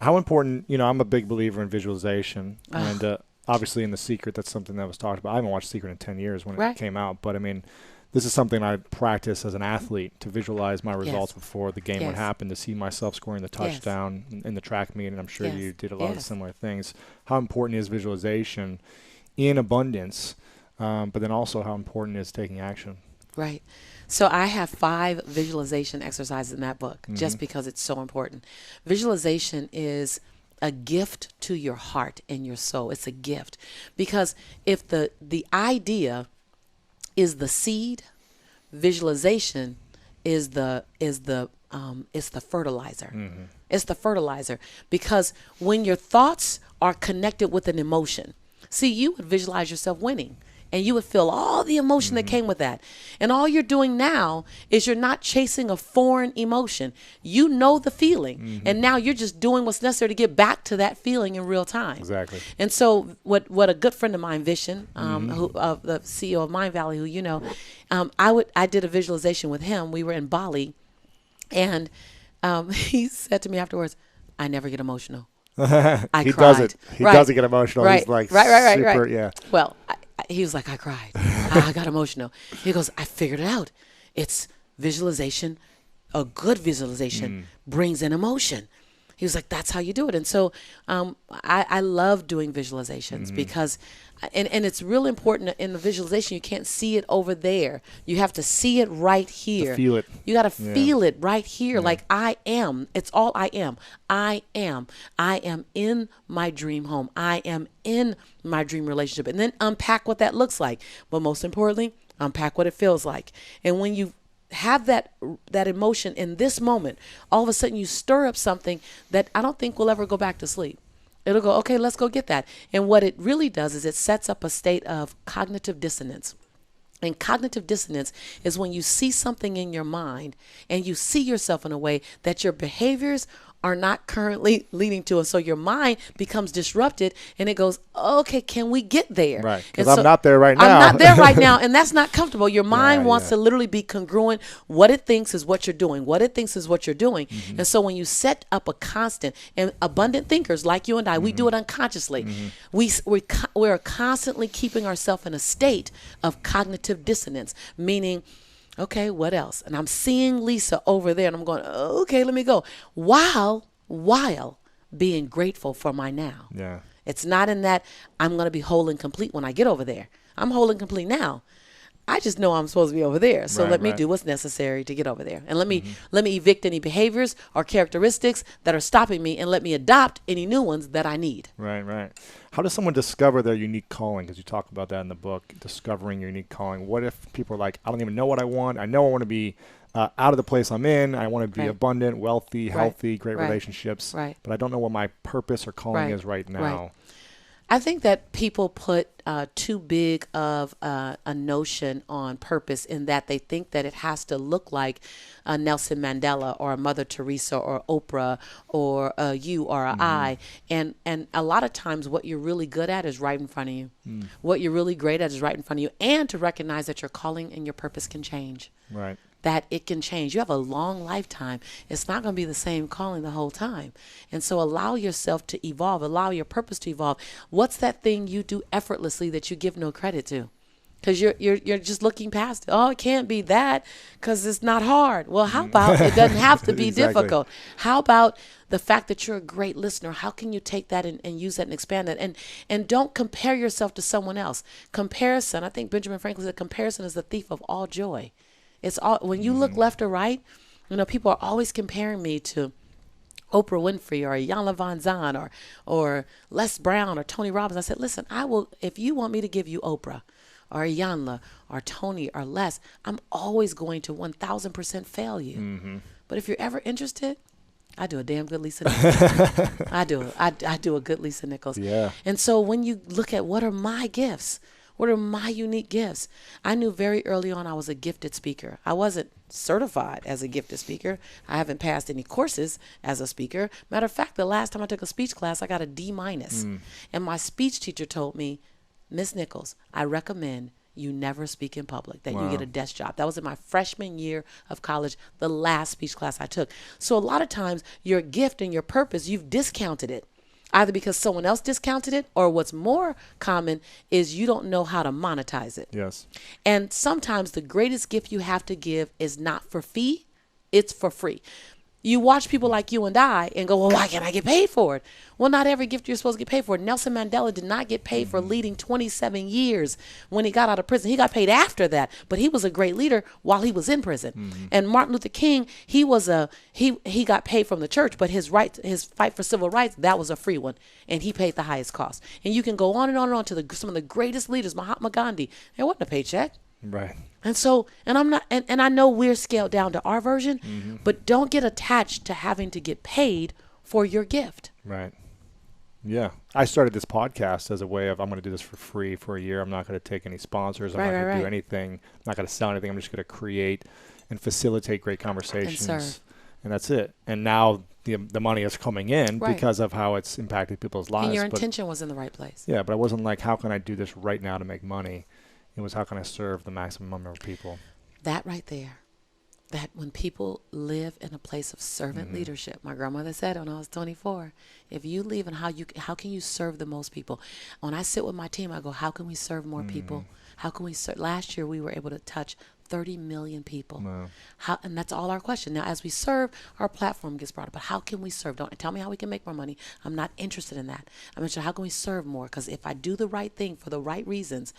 How important, I'm a big believer in visualization. And obviously in The Secret, that's something that was talked about. I haven't watched Secret in 10 years when it came out. But, I mean, this is something I practice as an athlete, to visualize my results before the game would happen, to see myself scoring the touchdown in the track meet. And I'm sure you did a lot of similar things. How important is visualization in abundance, but then also how important is taking action? Right. So I have 5 visualization exercises in that book, just because it's so important. Visualization is a gift to your heart and your soul. It's a gift, because if the idea is the seed, visualization is the fertilizer. It's the fertilizer, because when your thoughts are connected with an emotion, see, you would visualize yourself winning, and you would feel all the emotion that came with that. And all you're doing now is you're not chasing a foreign emotion. You know the feeling. And now you're just doing what's necessary to get back to that feeling in real time. Exactly. And so what a good friend of mine, Vishen, the CEO of Mind Valley, who I did a visualization with him. We were in Bali, and he said to me afterwards, "I never get emotional." He cried. He doesn't get emotional. Right. He's like Right. yeah. Well, he was like, "I cried. I got emotional." He goes, "I figured it out. It's visualization. A good visualization brings in emotion." He was like, "That's how you do it." And so I love doing visualizations, because and it's really important in the visualization. You can't see it over there. You have to see it right here. To feel it. You got to feel it right here. Like, I am. It's all I am. I am. I am in my dream home. I am in my dream relationship. And then unpack what that looks like. But most importantly, unpack what it feels like. And when you have that emotion in this moment, all of a sudden you stir up something that I don't think will ever go back to sleep. It'll go, okay, let's go get that. And what it really does is it sets up a state of cognitive dissonance. And cognitive dissonance is when you see something in your mind and you see yourself in a way that your behaviors are not currently leading to it. So your mind becomes disrupted, and it goes, okay, can we get there? Right, because I'm not there right now. I'm not there right now, and that's not comfortable. Your mind wants to literally be congruent. What it thinks is what you're doing. What it thinks is what you're doing. And so when you set up a constant, and abundant thinkers like you and I, we do it unconsciously. We're constantly keeping ourselves in a state of cognitive dissonance, meaning, okay, what else? And I'm seeing Lisa over there, and I'm going, okay, let me go. While being grateful for my now. Yeah. It's not in that I'm going to be whole and complete when I get over there. I'm whole and complete now. I just know I'm supposed to be over there. So let me do what's necessary to get over there. And let me evict any behaviors or characteristics that are stopping me, and let me adopt any new ones that I need. Right. How does someone discover their unique calling? Because you talk about that in the book, discovering your unique calling. What if people are like, I don't even know what I want. I know I want to be out of the place I'm in. I want to be abundant, wealthy, healthy, great relationships. Right. But I don't know what my purpose or calling is right now. Right. I think that people put too big of a notion on purpose, in that they think that it has to look like a Nelson Mandela or a Mother Teresa or Oprah or a you or a I. And a lot of times what you're really good at is right in front of you. What you're really great at is right in front of you. And to recognize that your calling and your purpose can change. Right. That it can change. You have a long lifetime. It's not going to be the same calling the whole time. And so allow yourself to evolve. Allow your purpose to evolve. What's that thing you do effortlessly that you give no credit to? Because you're just looking past it. Oh, it can't be that because it's not hard. Well, how about it doesn't have to be difficult? How about the fact that you're a great listener? How can you take that and use that and expand that? And don't compare yourself to someone else. Comparison, I think Benjamin Franklin said, comparison is the thief of all joy. It's all, when you look left or right, people are always comparing me to Oprah Winfrey or Iyanla Vanzant or Les Brown or Tony Robbins. I said, listen, I will, if you want me to give you Oprah or Iyanla or Tony or Les, I'm always going to 1,000% fail you. But if you're ever interested, I do a damn good Lisa Nichols. I do a good Lisa Nichols. Yeah. And so when you look at what are my gifts, what are my unique gifts? I knew very early on I was a gifted speaker. I wasn't certified as a gifted speaker. I haven't passed any courses as a speaker. Matter of fact, the last time I took a speech class, I got a D-. And my speech teacher told me, Miss Nichols, I recommend you never speak in public, that you get a desk job. That was in my freshman year of college, the last speech class I took. So a lot of times your gift and your purpose, you've discounted it. Either because someone else discounted it, or what's more common is you don't know how to monetize it. Yes. And sometimes the greatest gift you have to give is not for fee, it's for free. You watch people like you and I and go, well, why can't I get paid for it? Well, not every gift you're supposed to get paid for. Nelson Mandela did not get paid for leading 27 years when he got out of prison. He got paid after that, but he was a great leader while he was in prison. And Martin Luther King, he got paid from the church, but his fight for civil rights, that was a free one, and he paid the highest cost. And you can go on and on and on to some of the greatest leaders, Mahatma Gandhi. There wasn't a paycheck. Right. And so, and I know we're scaled down to our version, but don't get attached to having to get paid for your gift. Right. Yeah. I started this podcast as a way of, I'm going to do this for free for a year. I'm not going to take any sponsors. I'm not going to do anything. I'm not going to sell anything. I'm just going to create and facilitate great conversations. And that's it. And now the money is coming in because of how it's impacted people's lives. And your intention was in the right place. Yeah, but I wasn't like, how can I do this right now to make money? It was, how can I serve the maximum number of people? That right there. That when people live in a place of servant leadership, my grandmother said when I was 24, if you live in how can you serve the most people? When I sit with my team, I go, how can we serve more people? How can we serve? Last year, we were able to touch 30 million people. Wow. And that's all our question. Now, as we serve, our platform gets brought up. But how can we serve? Don't tell me how we can make more money. I'm not interested in that. I'm interested in how can we serve more? Because if I do the right thing for the right reasons,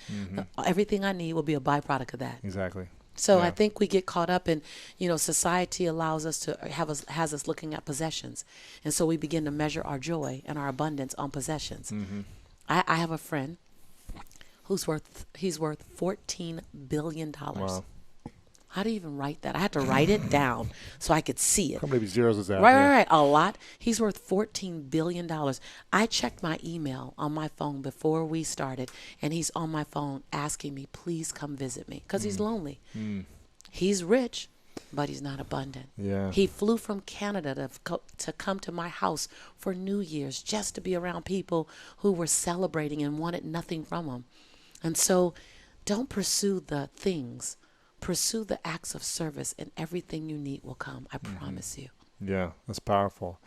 everything I need will be a byproduct of that. Exactly. So I think we get caught up in, society allows us to has us looking at possessions. And so we begin to measure our joy and our abundance on possessions. I have a friend he's worth $14 billion. Wow. How do you even write that? I had to write it down so I could see it. How many zeros is that? Right. A lot. He's worth $14 billion. I checked my email on my phone before we started, and he's on my phone asking me, please come visit me, because he's lonely. He's rich, but he's not abundant. Yeah. He flew from Canada to come to my house for New Year's just to be around people who were celebrating and wanted nothing from him. And so don't pursue the things. Pursue the acts of service, and everything you need will come. I promise you. Yeah, that's powerful.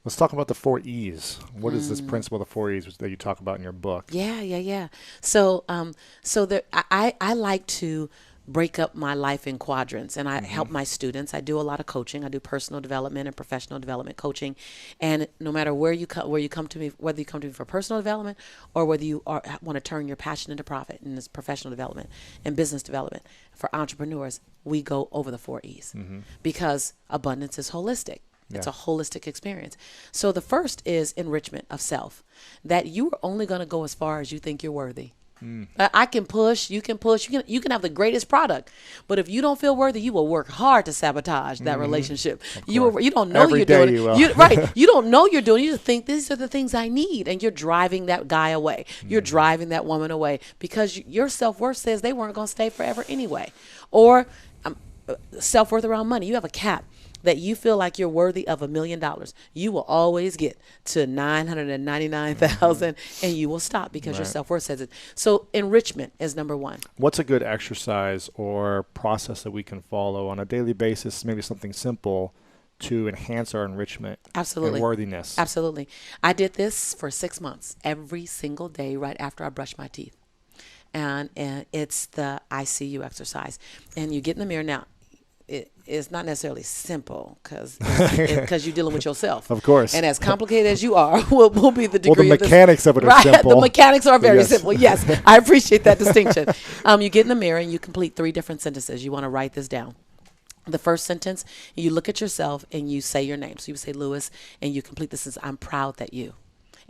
Let's talk about the 4 E's. What is this principle, the 4 E's, that you talk about in your book? Yeah. So, I like to break up my life in quadrants, and I help my students. I do a lot of coaching. I do personal development and professional development coaching. And no matter where you come to me, whether you come to me for personal development or whether you want to turn your passion into profit, and this professional development and business development for entrepreneurs, we go over the 4 E's because abundance is holistic. It's a holistic experience. So the first is enrichment of self, that you are only going to go as far as you think you're worthy. I can push, you can have the greatest product, but if you don't feel worthy, you will work hard to sabotage that relationship. You don't know you're doing it. You don't know you're doing it. You just think these are the things I need, and you're driving that guy away. You're driving that woman away because your self-worth says they weren't going to stay forever anyway. Or self-worth around money. You have a cap that you feel like you're worthy of $1 million. You will always get to 999,000 and you will stop because your self-worth says it. So enrichment is number one. What's a good exercise or process that we can follow on a daily basis, maybe something simple, to enhance our enrichment and worthiness? Absolutely. I did this for 6 months, every single day right after I brushed my teeth. And it's the ICU exercise. And you get in the mirror now. It's not necessarily simple because you're dealing with yourself. Of course. And as complicated as you are, will be the degree of this. Well, the mechanics of it are simple. The mechanics are very simple. Yes, I appreciate that distinction. You get in the mirror and you complete 3 different sentences. You want to write this down. The first sentence, you look at yourself and you say your name. So you say Lewis, and you complete this as I'm proud that you.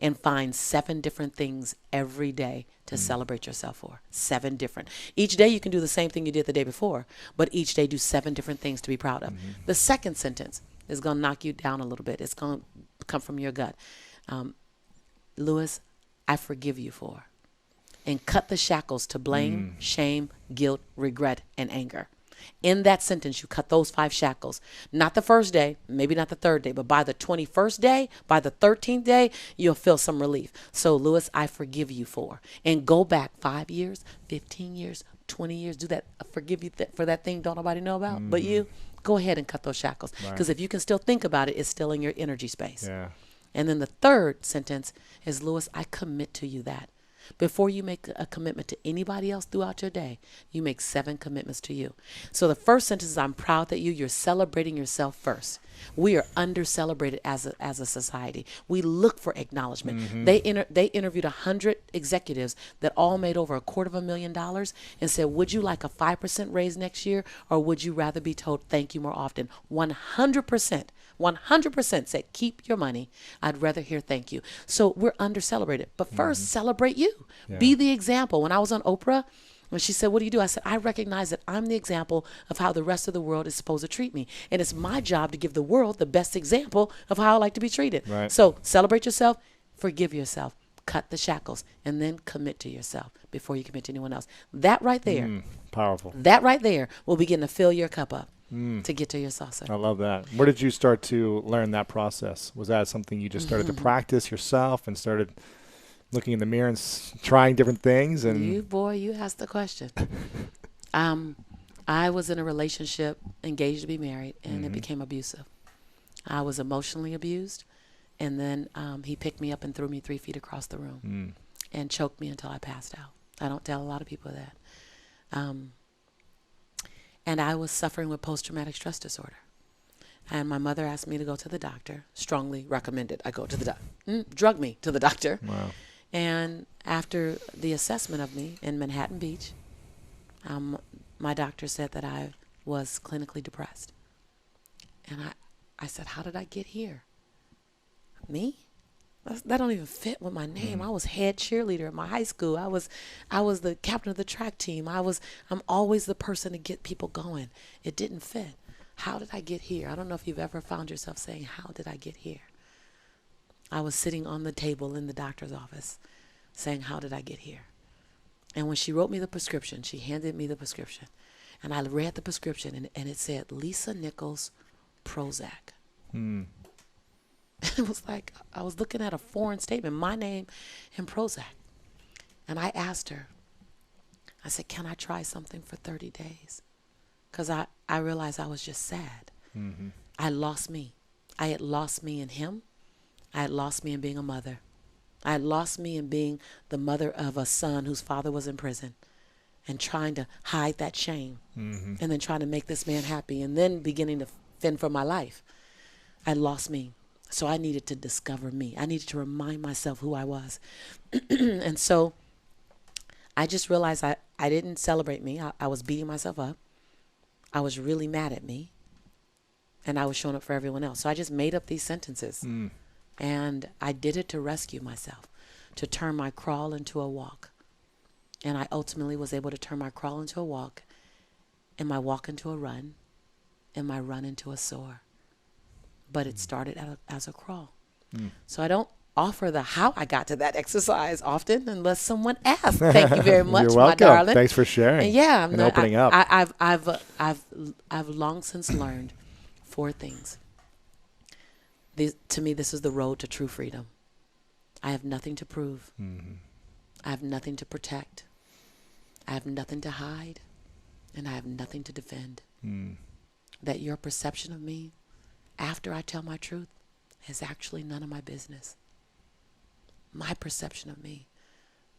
And find 7 different things every day to celebrate yourself for. 7 different. Each day you can do the same thing you did the day before, but each day do 7 different things to be proud of. The second sentence is going to knock you down a little bit. It's going to come from your gut. Lewis, I forgive you for. And cut the shackles to blame, shame, guilt, regret, and anger. In that sentence, you cut those 5 shackles. Not the first day, maybe not the 3rd day, but by the 21st day, by the 13th day, you'll feel some relief. So, Lewis, I forgive you for. And go back 5 years, 15 years, 20 years, do that, forgive you for that thing don't nobody know about but you. Go ahead and cut those shackles. Because if you can still think about it, it's still in your energy space. Yeah. And then the third sentence is, Lewis, I commit to you that. Before you make a commitment to anybody else throughout your day, you make 7 commitments to you. So the first sentence is, I'm proud that you're celebrating yourself first. We are under-celebrated as a society. We look for acknowledgement. They interviewed 100 executives that all made over $250,000 and said, would you like a 5% raise next year, or would you rather be told thank you more often? 100% said, keep your money. I'd rather hear thank you. So we're under-celebrated. But first, celebrate you. Yeah. Be the example. When I was on Oprah, when she said, what do you do? I said, I recognize that I'm the example of how the rest of the world is supposed to treat me. And it's my job to give the world the best example of how I like to be treated. Right. So celebrate yourself, forgive yourself, cut the shackles, and then commit to yourself before you commit to anyone else. That right there, powerful. That right there will begin to fill your cup up to get to your saucer. I love that. Where did you start to learn that process? Was that something you just started to practice yourself and started looking in the mirror and trying different things? And you asked the question. I was in a relationship, engaged to be married, and it became abusive. I was emotionally abused, and then he picked me up and threw me 3 feet across the room and choked me until I passed out. I don't tell a lot of people that. And I was suffering with post-traumatic stress disorder. And my mother asked me to go to the doctor, strongly recommended I go to the doctor, drug me to the doctor. Wow. And after the assessment of me in Manhattan Beach, my doctor said that I was clinically depressed. And I said, how did I get here? Me? That don't even fit with my name. I was head cheerleader in my high school. I was the captain of the track team. I'm always the person to get people going. It didn't fit. How did I get here? I don't know if you've ever found yourself saying, how did I get here? I was sitting on the table in the doctor's office saying, how did I get here? And when she wrote me the prescription, she handed me the prescription. And I read the prescription, and it said, Lisa Nichols, Prozac. It was like I was looking at a foreign statement, my name and Prozac. And I asked her, I said, can I try something for 30 days? Because I realized I was just sad. I lost me. I had lost me in him. I had lost me in being a mother. I had lost me in being the mother of a son whose father was in prison and trying to hide that shame and then trying to make this man happy and then beginning to fend for my life. I lost me. So I needed to discover me. I needed to remind myself who I was. And so I just realized I didn't celebrate me. I was beating myself up. I was really mad at me. And I was showing up for everyone else. So I just made up these sentences. And I did it to rescue myself, to turn my crawl into a walk. And I ultimately was able to turn my crawl into a walk, and my walk into a run, and my run into a soar. But it started as a crawl. So I don't offer the how I got to that exercise often unless someone asks. Thank you very much, You're welcome. My darling. Thanks for sharing. And yeah, and opening up. I've long since learned 4 things. To me, this is the road to true freedom. I have nothing to prove. I have nothing to protect. I have nothing to hide. And I have nothing to defend. That your perception of me after I tell my truth is actually none of my business. My perception of me,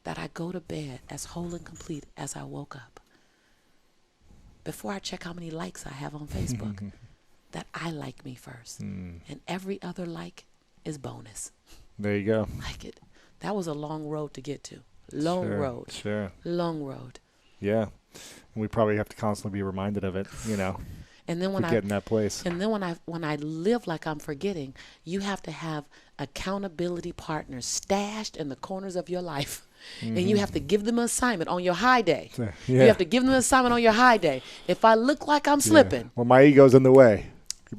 that I go to bed as whole and complete as I woke up. Before I check how many likes I have on Facebook, that I like me first. And every other like is bonus. There you go. Like it. That was a long road to get to. Long road. Sure. Long road. Yeah. And we probably have to constantly be reminded of it, And then when get in that place. And then when I live like I'm forgetting, you have to have accountability partners stashed in the corners of your life. And you have to give them an assignment on your high day. Yeah. You have to give them an assignment on your high day. If I look like I'm slipping. Well, my ego's in the way.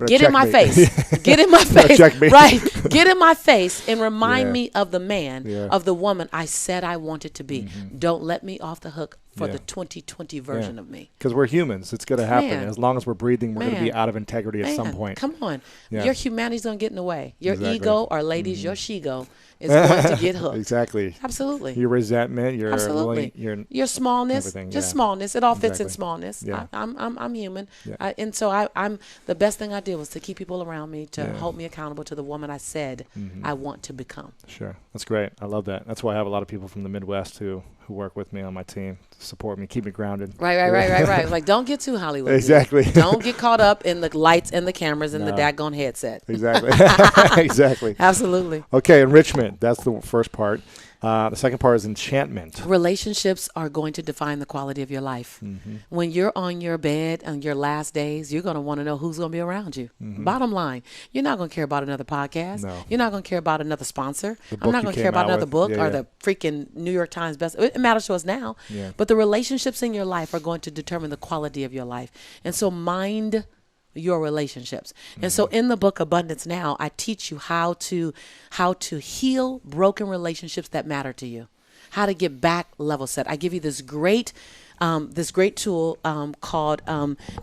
Get in my face. Get in my face. Check me. Right. Get in my face and remind me of the man, of the woman I said I wanted to be. Don't let me off the hook for the 2020 version of me. Because we're humans. It's going to happen. Man. As long as we're breathing, we're going to be out of integrity at some Man, point. come on. Yeah. Your humanity's going to get in the way. Your Exactly. ego, or ladies, your she-go is going to get hooked. Exactly. Absolutely. Your resentment, your Absolutely. your smallness, everything, just smallness. It all fits in Exactly. smallness. Yeah. I'm human. Yeah. And so I'm the best thing I did was to keep people around me, to hold me accountable to the woman I said I want to become. Sure. That's great. I love that. That's why I have a lot of people from the Midwest who work with me on my team to support me, keep me grounded. Right. Like, don't get too Hollywood. Exactly. Don't get caught up in the lights and the cameras and the daggone headset. Exactly. Exactly. Absolutely. Okay, enrichment. That's the first part. The second part is enchantment. Relationships are going to define the quality of your life. When you're on your bed on your last days, you're going to want to know who's going to be around you. Bottom line, you're not going to care about another podcast. No. You're not going to care about another sponsor. I'm not going to care about another book or the freaking New York Times best. It matters to us now. Yeah. But the relationships in your life are going to determine the quality of your life. And so mind your relationships. And so in the book Abundance Now, I teach you how to heal broken relationships that matter to you, how to get back level set. I give you this great tool called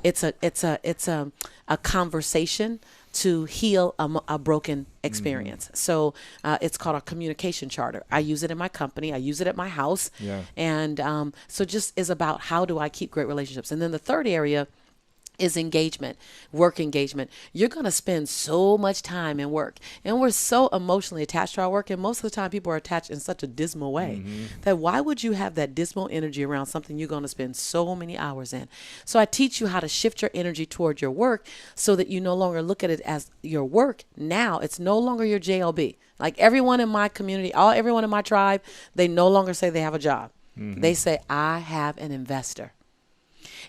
it's a conversation to heal a broken experience. So it's called a communication charter. I use it in my company. I use it at my house. Yeah. And so just is about how do I keep great relationships. And then the third area is engagement, work engagement. You're going to spend so much time in work, and we're so emotionally attached to our work. And most of the time people are attached in such a dismal way that why would you have that dismal energy around something you're going to spend so many hours in? So I teach you how to shift your energy toward your work so that you no longer look at it as your work. Now it's no longer your JLB. Like everyone in my community, everyone in my tribe, they no longer say they have a job. They say, I have an investor.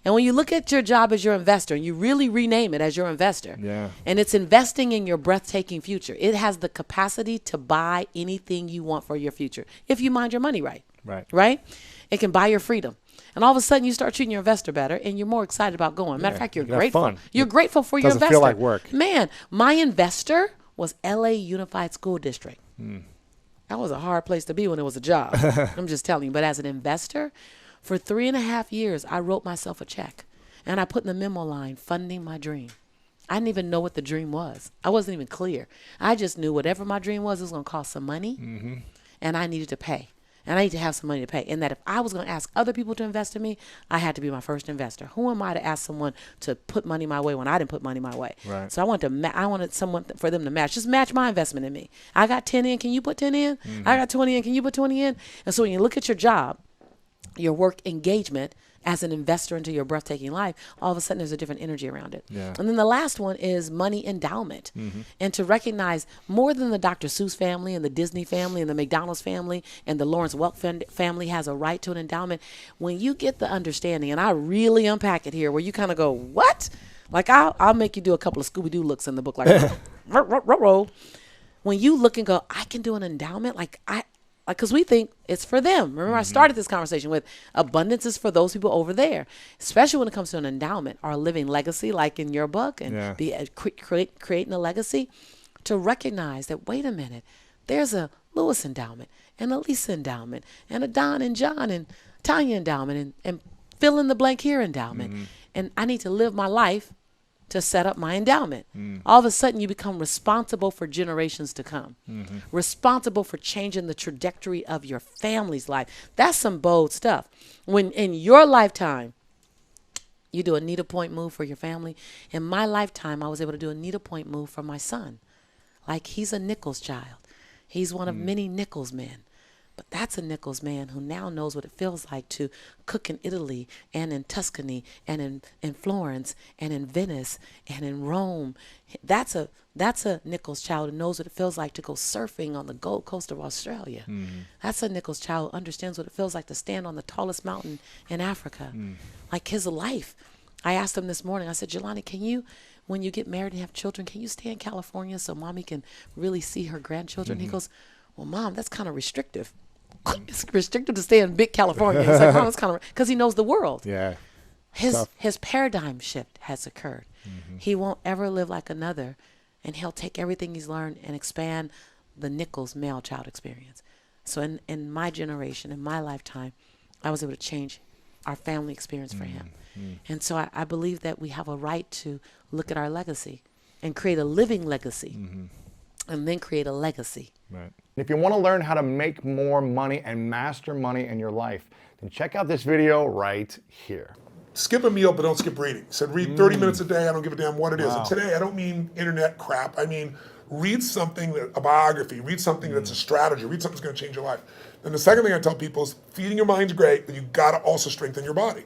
And when you look at your job as your investor and you really rename it as your investor, and it's investing in your breathtaking future, it has the capacity to buy anything you want for your future if you mind your money right. Right? It can buy your freedom. And all of a sudden you start treating your investor better and you're more excited about going. Matter of fact, you're grateful. Fun. You're grateful for your investor. Doesn't feel like work. Man, my investor was LA Unified School District. That was a hard place to be when it was a job. I'm just telling you. But as an investor, for 3.5 years, I wrote myself a check, and I put in the memo line, funding my dream. I didn't even know what the dream was. I wasn't even clear. I just knew whatever my dream was, it was going to cost some money, and I needed to pay. And I need to have some money to pay. And that if I was going to ask other people to invest in me, I had to be my first investor. Who am I to ask someone to put money my way when I didn't put money my way? Right. So I wanted someone for them to match. Just match my investment in me. I got 10 in. Can you put 10 in? I got 20 in. Can you put 20 in? And so when you look at your job, your work engagement as an investor into your breathtaking life, all of a sudden there's a different energy around it. Yeah. And then the last one is money endowment. And to recognize more than the Dr. Seuss family and the Disney family and the McDonald's family and the Lawrence Welk family has a right to an endowment. When you get the understanding, and I really unpack it here where you kind of go, what? Like I'll make you do a couple of Scooby-Doo looks in the book, like roll. When you look and go, I can do an endowment, because we think it's for them. Remember, I started this conversation with abundance is for those people over there, especially when it comes to an endowment or a living legacy, like in your book, and creating a legacy. To recognize that, wait a minute, there's a Lewis endowment and a Lisa endowment and a Don and John and Tanya endowment and fill in the blank here endowment. And I need to live my life to set up my endowment. All of a sudden you become responsible for generations to come, responsible for changing the trajectory of your family's life. That's some bold stuff. When in your lifetime, you do a needlepoint move for your family. In my lifetime, I was able to do a needlepoint move for my son. Like he's a Nichols child. He's one of many Nichols men. But that's a Nichols man who now knows what it feels like to cook in Italy and in Tuscany and in Florence and in Venice and in Rome. That's a Nichols child who knows what it feels like to go surfing on the Gold Coast of Australia. That's a Nichols child who understands what it feels like to stand on the tallest mountain in Africa. Like his life. I asked him this morning, I said, Jelani, can you, when you get married and have children, can you stay in California so mommy can really see her grandchildren? He goes, well, Mom, that's kind of restrictive. It's restrictive to stay in big California. It's like, Mom, it's kind of, because he knows the world. Yeah. His paradigm shift has occurred. He won't ever live like another, and he'll take everything he's learned and expand the Nichols male child experience. So in my generation, in my lifetime, I was able to change our family experience for him. And so I believe that we have a right to look at our legacy and create a living legacy, and then create a legacy. Right. If you want to learn how to make more money and master money in your life, then check out this video right here. Skip a meal, but don't skip reading. Said read 30 minutes a day. I don't give a damn what it is. And today, I don't mean internet crap. I mean, read something, a biography, read something that's a strategy, read something that's going to change your life. And the second thing I tell people is feeding your mind's great, but you got to also strengthen your body.